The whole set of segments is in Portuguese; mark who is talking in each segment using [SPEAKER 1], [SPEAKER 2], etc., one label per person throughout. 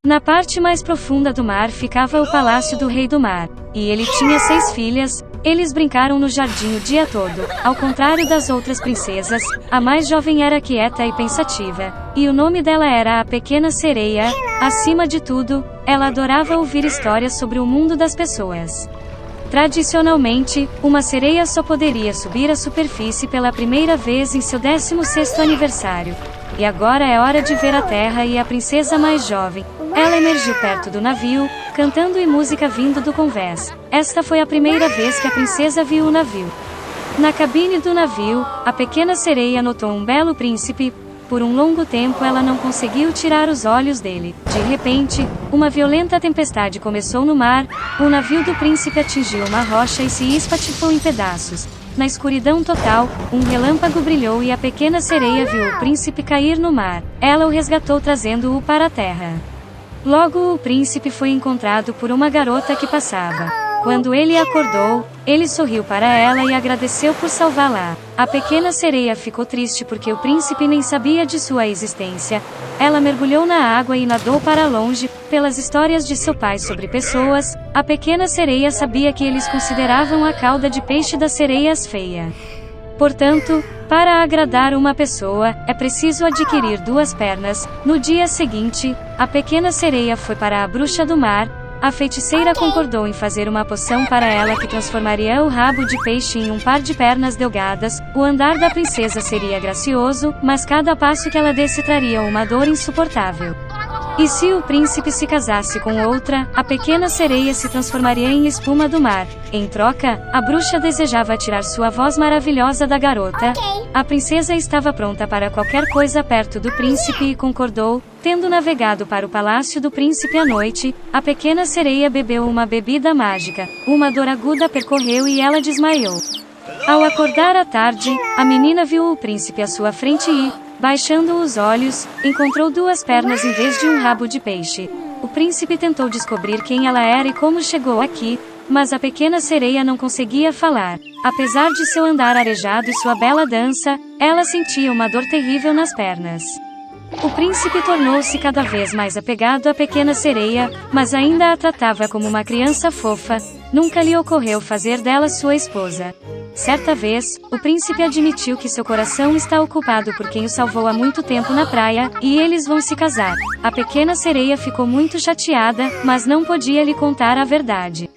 [SPEAKER 1] Na parte mais profunda do mar ficava o palácio do rei do mar, e ele tinha 6 filhas. Eles brincaram no jardim o dia todo. Ao contrário das outras princesas, a mais jovem era quieta e pensativa, e o nome dela era a Pequena Sereia. Acima de tudo, ela adorava ouvir histórias sobre o mundo das pessoas. Tradicionalmente, uma sereia só poderia subir à superfície pela primeira vez em seu 16º aniversário. E agora é hora de ver a terra e a princesa mais jovem. Ela emergiu perto do navio, cantando e música vindo do convés. Esta foi a primeira vez que a princesa viu o navio. Na cabine do navio, a pequena sereia notou um belo príncipe. Por um longo tempo ela não conseguiu tirar os olhos dele. De repente, uma violenta tempestade começou no mar. O navio do príncipe atingiu uma rocha e se espatifou em pedaços. Na escuridão total, um relâmpago brilhou e a pequena sereia viu o príncipe cair no mar. Ela o resgatou trazendo-o para a terra. Logo o príncipe foi encontrado por uma garota que passava. Quando ele acordou, ele sorriu para ela e agradeceu por salvá-la. A pequena sereia ficou triste porque o príncipe nem sabia de sua existência. Ela mergulhou na água e nadou para longe. Pelas histórias de seu pai sobre pessoas, a pequena sereia sabia que eles consideravam a cauda de peixe das sereias feia. Portanto, para agradar uma pessoa, é preciso adquirir 2 pernas. No dia seguinte, a pequena sereia foi para a bruxa do mar. A feiticeira concordou em fazer uma poção para ela que transformaria o rabo de peixe em um par de pernas delgadas. O andar da princesa seria gracioso, mas cada passo que ela desse traria uma dor insuportável. E se o príncipe se casasse com outra, a pequena sereia se transformaria em espuma do mar. Em troca, a bruxa desejava tirar sua voz maravilhosa da garota. A princesa estava pronta para qualquer coisa perto do príncipe e concordou. Tendo navegado para o palácio do príncipe à noite, a pequena sereia bebeu uma bebida mágica. Uma dor aguda percorreu e ela desmaiou. Ao acordar à tarde, a menina viu o príncipe à sua frente e, baixando os olhos, encontrou 2 pernas em vez de um rabo de peixe. O príncipe tentou descobrir quem ela era e como chegou aqui, mas a pequena sereia não conseguia falar. Apesar de seu andar arejado e sua bela dança, ela sentia uma dor terrível nas pernas. O príncipe tornou-se cada vez mais apegado à pequena sereia, mas ainda a tratava como uma criança fofa. Nunca lhe ocorreu fazer dela sua esposa. Certa vez, o príncipe admitiu que seu coração está ocupado por quem o salvou há muito tempo na praia, e eles vão se casar. A pequena sereia ficou muito chateada, mas não podia lhe contar a verdade.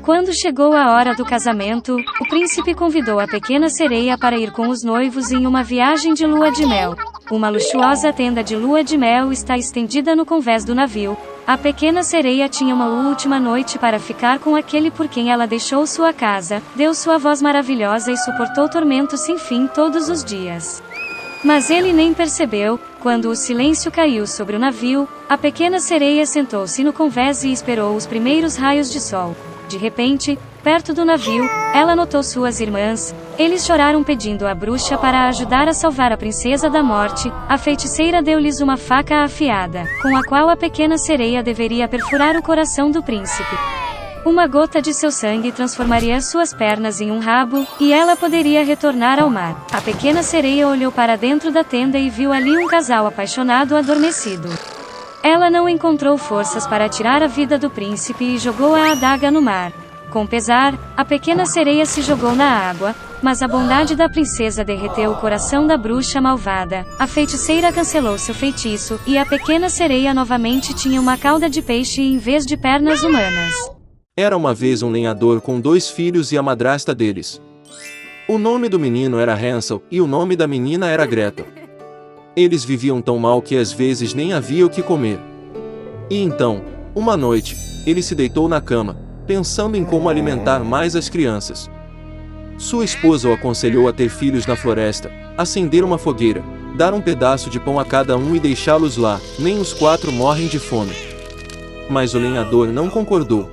[SPEAKER 1] Quando chegou a hora do casamento, o príncipe convidou a pequena sereia para ir com os noivos em uma viagem de lua de mel. Uma luxuosa tenda de lua de mel está estendida no convés do navio. A pequena sereia tinha uma última noite para ficar com aquele por quem ela deixou sua casa, deu sua voz maravilhosa e suportou tormentos sem fim todos os dias. Mas ele nem percebeu. Quando o silêncio caiu sobre o navio, a pequena sereia sentou-se no convés e esperou os primeiros raios de sol. De repente, perto do navio, ela notou suas irmãs. Eles choraram pedindo à bruxa para ajudar a salvar a princesa da morte. A feiticeira deu-lhes uma faca afiada, com a qual a pequena sereia deveria perfurar o coração do príncipe. Uma gota de seu sangue transformaria suas pernas em um rabo, e ela poderia retornar ao mar. A pequena sereia olhou para dentro da tenda e viu ali um casal apaixonado adormecido. Ela não encontrou forças para tirar a vida do príncipe e jogou a adaga no mar. Com pesar, a pequena sereia se jogou na água, mas a bondade da princesa derreteu o coração da bruxa malvada. A feiticeira cancelou seu feitiço, e a pequena sereia novamente tinha uma cauda de peixe em vez de pernas humanas.
[SPEAKER 2] Era uma vez um lenhador com 2 filhos e a madrasta deles. O nome do menino era Hansel, e o nome da menina era Gretel. Eles viviam tão mal que às vezes nem havia o que comer. E então, uma noite, ele se deitou na cama, pensando em como alimentar mais as crianças. Sua esposa o aconselhou a ter filhos na floresta, acender uma fogueira, dar um pedaço de pão a cada um e deixá-los lá, nem os 4 morrem de fome. Mas o lenhador não concordou.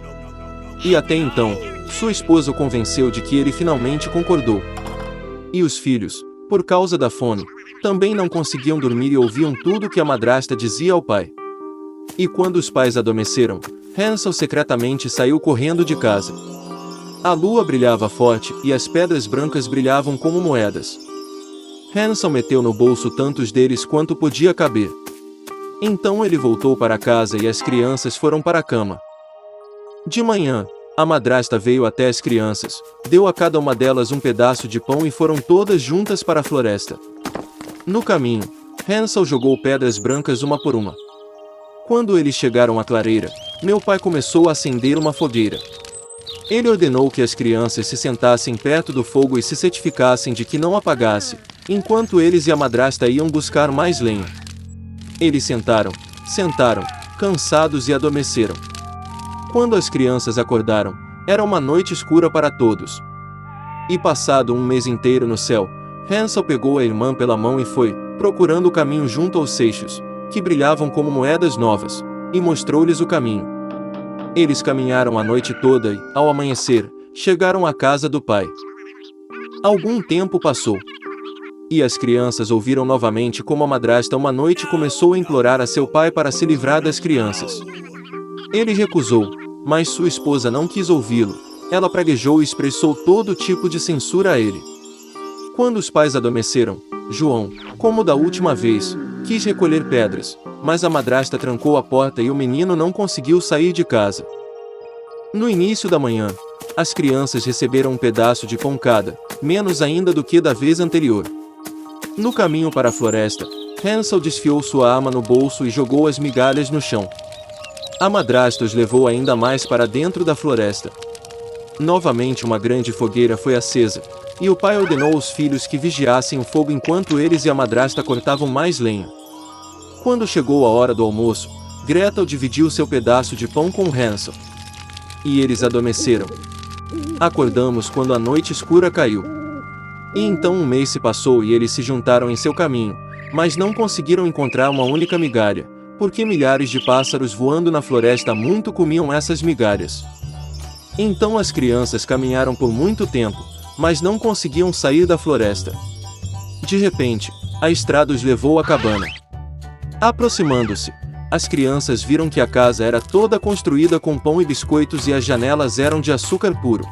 [SPEAKER 2] E até então, sua esposa o convenceu de que ele finalmente concordou. E os filhos, por causa da fome, também não conseguiam dormir e ouviam tudo que a madrasta dizia ao pai. E quando os pais adormeceram, Hansel secretamente saiu correndo de casa. A lua brilhava forte e as pedras brancas brilhavam como moedas. Hansel meteu no bolso tantos deles quanto podia caber. Então ele voltou para casa e as crianças foram para a cama. De manhã, a madrasta veio até as crianças, deu a cada uma delas um pedaço de pão e foram todas juntas para a floresta. No caminho, Hansel jogou pedras brancas uma por uma. Quando eles chegaram à clareira, meu pai começou a acender uma fogueira. Ele ordenou que as crianças se sentassem perto do fogo e se certificassem de que não apagasse, enquanto eles e a madrasta iam buscar mais lenha. Eles sentaram, cansados e adormeceram. Quando as crianças acordaram, era uma noite escura para todos. E passado um mês inteiro no céu, Hansel pegou a irmã pela mão e foi, procurando o caminho junto aos seixos, que brilhavam como moedas novas, e mostrou-lhes o caminho. Eles caminharam a noite toda e, ao amanhecer, chegaram à casa do pai. Algum tempo passou. E as crianças ouviram novamente como a madrasta uma noite começou a implorar a seu pai para se livrar das crianças. Ele recusou, mas sua esposa não quis ouvi-lo. Ela praguejou e expressou todo tipo de censura a ele. Quando os pais adormeceram, João, como da última vez, quis recolher pedras, mas a madrasta trancou a porta e o menino não conseguiu sair de casa. No início da manhã, as crianças receberam um pedaço de pão cada, menos ainda do que da vez anterior. No caminho para a floresta, Hansel desfiou sua arma no bolso e jogou as migalhas no chão. A madrasta os levou ainda mais para dentro da floresta. Novamente uma grande fogueira foi acesa, e o pai ordenou aos filhos que vigiassem o fogo enquanto eles e a madrasta cortavam mais lenha. Quando chegou a hora do almoço, Gretel dividiu seu pedaço de pão com Hansel. E eles adormeceram. Acordamos quando a noite escura caiu. E então um mês se passou e eles se juntaram em seu caminho, mas não conseguiram encontrar uma única migalha, porque milhares de pássaros voando na floresta muito comiam essas migalhas. Então as crianças caminharam por muito tempo, mas não conseguiam sair da floresta. De repente, a estrada os levou à cabana. Aproximando-se, as crianças viram que a casa era toda construída com pão e biscoitos e as janelas eram de açúcar puro.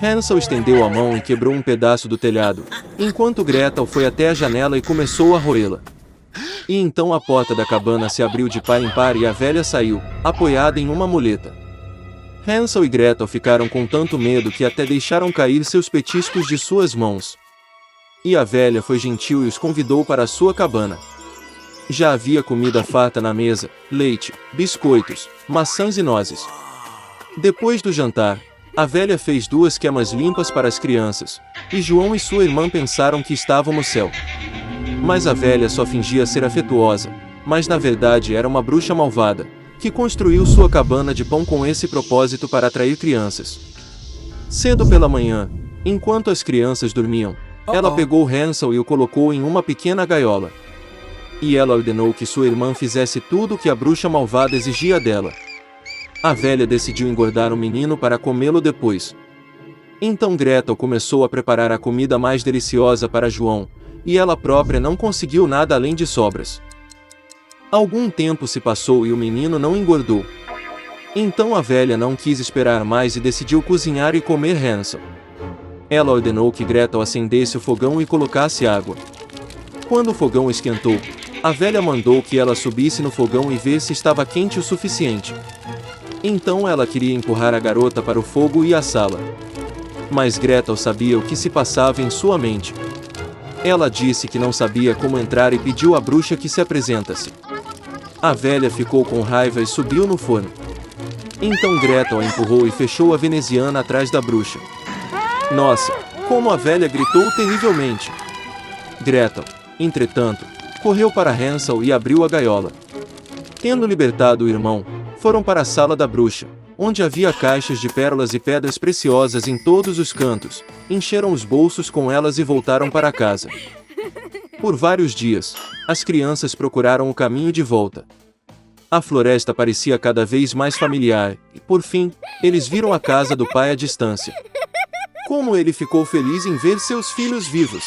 [SPEAKER 2] Hansel estendeu a mão e quebrou um pedaço do telhado, enquanto Gretel foi até a janela e começou a roê-la. E então a porta da cabana se abriu de par em par e a velha saiu, apoiada em uma muleta. Hansel e Gretel ficaram com tanto medo que até deixaram cair seus petiscos de suas mãos. E a velha foi gentil e os convidou para a sua cabana. Já havia comida farta na mesa, leite, biscoitos, maçãs e nozes. Depois do jantar, a velha fez 2 camas limpas para as crianças, e João e sua irmã pensaram que estavam no céu. Mas a velha só fingia ser afetuosa, mas na verdade era uma bruxa malvada, que construiu sua cabana de pão com esse propósito para atrair crianças. Cedo pela manhã, enquanto as crianças dormiam, ela pegou Hansel e o colocou em uma pequena gaiola. E ela ordenou que sua irmã fizesse tudo o que a bruxa malvada exigia dela. A velha decidiu engordar o menino para comê-lo depois. Então Gretel começou a preparar a comida mais deliciosa para João, e ela própria não conseguiu nada além de sobras. Algum tempo se passou e o menino não engordou. Então a velha não quis esperar mais e decidiu cozinhar e comer Hansel. Ela ordenou que Gretel acendesse o fogão e colocasse água. Quando o fogão esquentou, a velha mandou que ela subisse no fogão e vê se estava quente o suficiente. Então ela queria empurrar a garota para o fogo e assá-la. Mas Gretel sabia o que se passava em sua mente. Ela disse que não sabia como entrar e pediu à bruxa que se apresentasse. A velha ficou com raiva e subiu no forno. Então Gretel a empurrou e fechou a veneziana atrás da bruxa. Nossa, como a velha gritou terrivelmente! Gretel, entretanto, correu para Hansel e abriu a gaiola. Tendo libertado o irmão, foram para a sala da bruxa, onde havia caixas de pérolas e pedras preciosas em todos os cantos, encheram os bolsos com elas e voltaram para casa. Por vários dias, as crianças procuraram o caminho de volta. A floresta parecia cada vez mais familiar, e, por fim, eles viram a casa do pai à distância. Como ele ficou feliz em ver seus filhos vivos!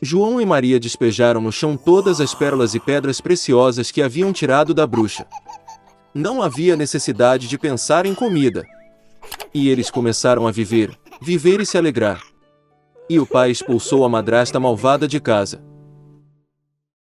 [SPEAKER 2] João e Maria despejaram no chão todas as pérolas e pedras preciosas que haviam tirado da bruxa. Não havia necessidade de pensar em comida. E eles começaram a viver e se alegrar. E o pai expulsou a madrasta malvada de casa.